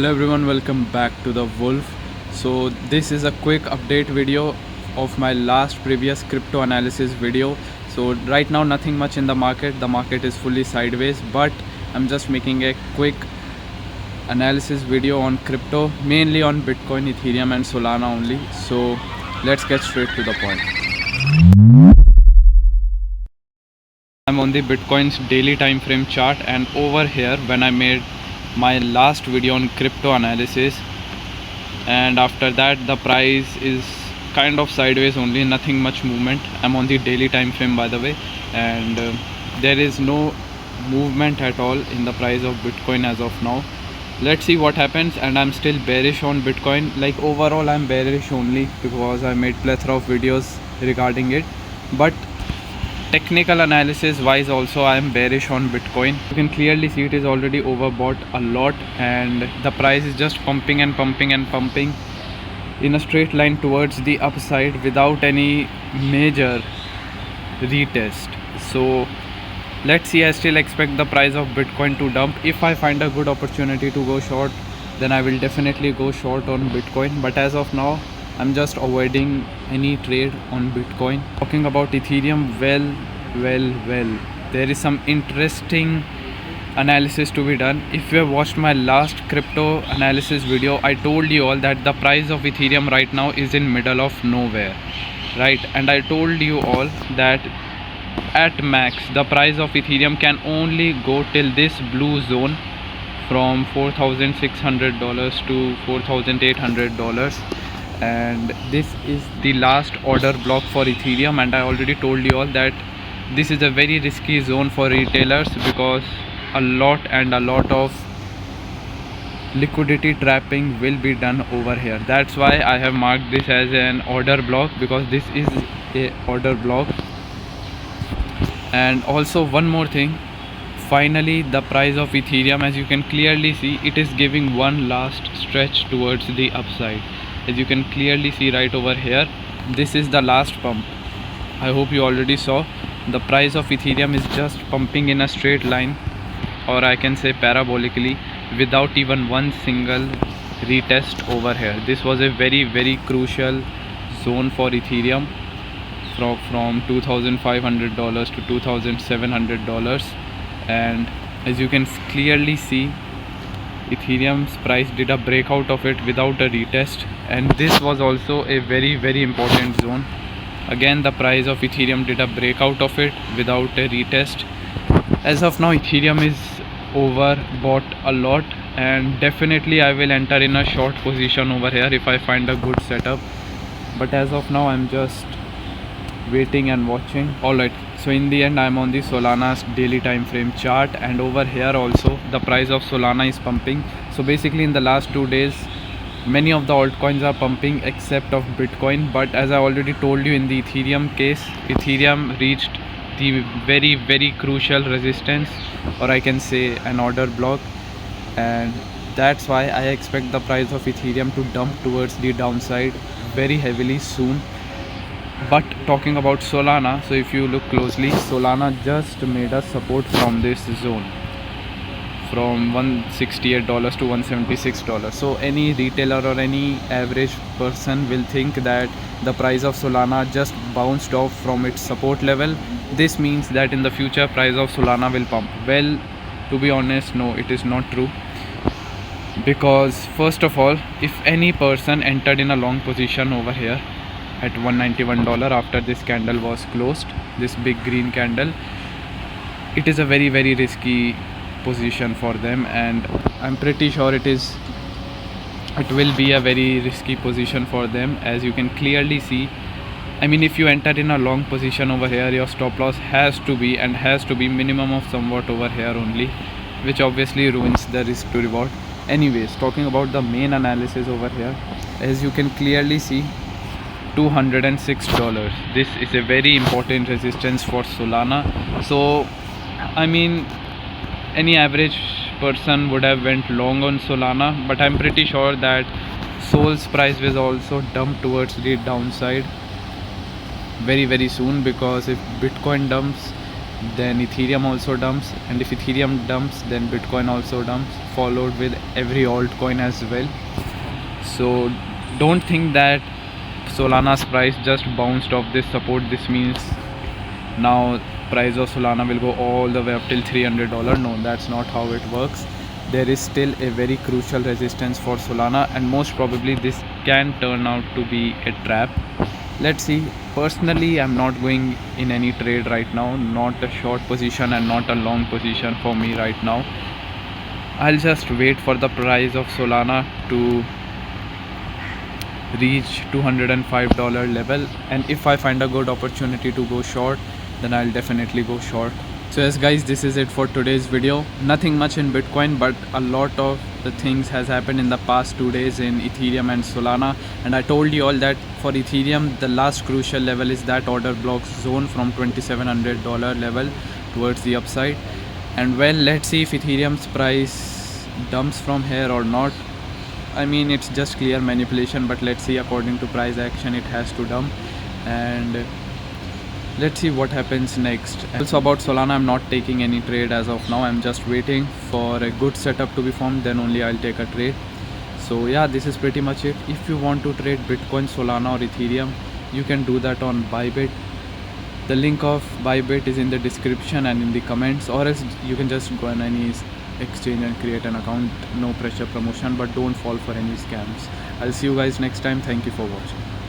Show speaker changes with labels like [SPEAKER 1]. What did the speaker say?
[SPEAKER 1] Hello everyone, welcome back to the Wolf. So this is a quick update video of my last previous crypto analysis video. So right now nothing much in the market is fully sideways, but I'm just making a quick analysis video on crypto, mainly on Bitcoin, Ethereum and Solana only. So let's get straight to the point. I'm on the Bitcoin's daily time frame chart, and over here when I made my last video on crypto analysis, and after that the price is kind of sideways only, nothing much movement. I'm on the daily time frame, by the way, and there is no movement at all in the price of Bitcoin as of now. Let's see what happens. And I'm still bearish on Bitcoin. Like overall I'm bearish only because I made plethora of videos regarding it, but technical analysis wise also I am bearish on Bitcoin. You can clearly see it is already overbought a lot, and the price is just pumping and pumping and pumping in a straight line towards the upside without any major retest. So let's see. I still expect the price of Bitcoin to dump. If I find a good opportunity to go short, then I will definitely go short on Bitcoin, but as of now I'm just avoiding any trade on Bitcoin. Talking about Ethereum, well, there is some interesting analysis to be done. If you have watched my last crypto analysis video, I told you all that the price of Ethereum right now is in middle of nowhere, right? And I told you all that at max the price of Ethereum can only go till this blue zone from $4,600 to $4,800, and this is the last order block for Ethereum. And I already told you all that this is a very risky zone for retailers because a lot of liquidity trapping will be done over here. That's why I have marked this as an order block, because this is a order block. And also one more thing, finally the price of Ethereum, as you can clearly see, it is giving one last stretch towards the upside. As you can clearly see right over here, this is the last pump. I hope you already saw. The price of Ethereum is just pumping in a straight line, or I can say parabolically, without even one single retest over here. This was a very crucial zone for Ethereum, from $2,500 to $2,700. And as you can clearly see, Ethereum's price did a breakout of it without a retest, and this was also a very important zone. Again the price of Ethereum did a breakout of it without a retest. As of now Ethereum is overbought a lot, and definitely I will enter in a short position over here if I find a good setup, but as of now I'm just waiting and watching. Alright, so in the end I'm on the Solana's daily time frame chart, and over here also the price of Solana is pumping. So basically in the last 2 days many of the altcoins are pumping except of Bitcoin. But as I already told you, in the Ethereum case, Ethereum reached the very crucial resistance, or I can say an order block, and that's why I expect the price of Ethereum to dump towards the downside very heavily soon. But talking about Solana, so if you look closely, Solana just made a support from this zone, from $168 to $176. So any retailer or any average person will think that the price of Solana just bounced off from its support level. This means that in the future price of Solana will pump. Well, to be honest, no, it is not true. Because first of all, if any person entered in a long position over here at $191 after this candle was closed, this big green candle, it is a very risky position for them, and I'm pretty sure it will be a very risky position for them. As you can clearly see, I mean, if you enter in a long position over here, your stop loss has to be minimum of somewhat over here only, which obviously ruins the risk to reward. Anyways, talking about the main analysis over here, as you can clearly see, $206, this is a very important resistance for Solana. So I mean, any average person would have went long on Solana, but I'm pretty sure that Sol's price will also dump towards the downside very soon, because if Bitcoin dumps, then Ethereum also dumps, and if Ethereum dumps, then Bitcoin also dumps, followed with every altcoin as well. So don't think that Solana's price just bounced off this support. This means now price of Solana will go all the way up till $300. No, that's not how it works. There is still a very crucial resistance for Solana, and most probably this can turn out to be a trap. Let's see. Personally, I'm not going in any trade right now, not a short position and not a long position for me right now. I'll just wait for the price of Solana to reach $205 level, and if I find a good opportunity to go short, then I'll definitely go short. So yes guys, this is it for today's video. Nothing much in Bitcoin, but a lot of the things has happened in the past 2 days in Ethereum and Solana. And I told you all that for Ethereum, the last crucial level is that order blocks zone from $2,700 level towards the upside. And well, let's see if Ethereum's price dumps from here or not. I mean, it's just clear manipulation, but let's see. According to price action, it has to dump, and let's see what happens next. Also about Solana, I'm not taking any trade as of now. I'm just waiting for a good setup to be formed, then only I'll take a trade. So yeah, this is pretty much it. If you want to trade Bitcoin, Solana or Ethereum, you can do that on Bybit. The link of Bybit is in the description and in the comments, or else you can just go on any exchange and create an account. No pressure promotion, but don't fall for any scams. I'll see you guys next time. Thank you for watching.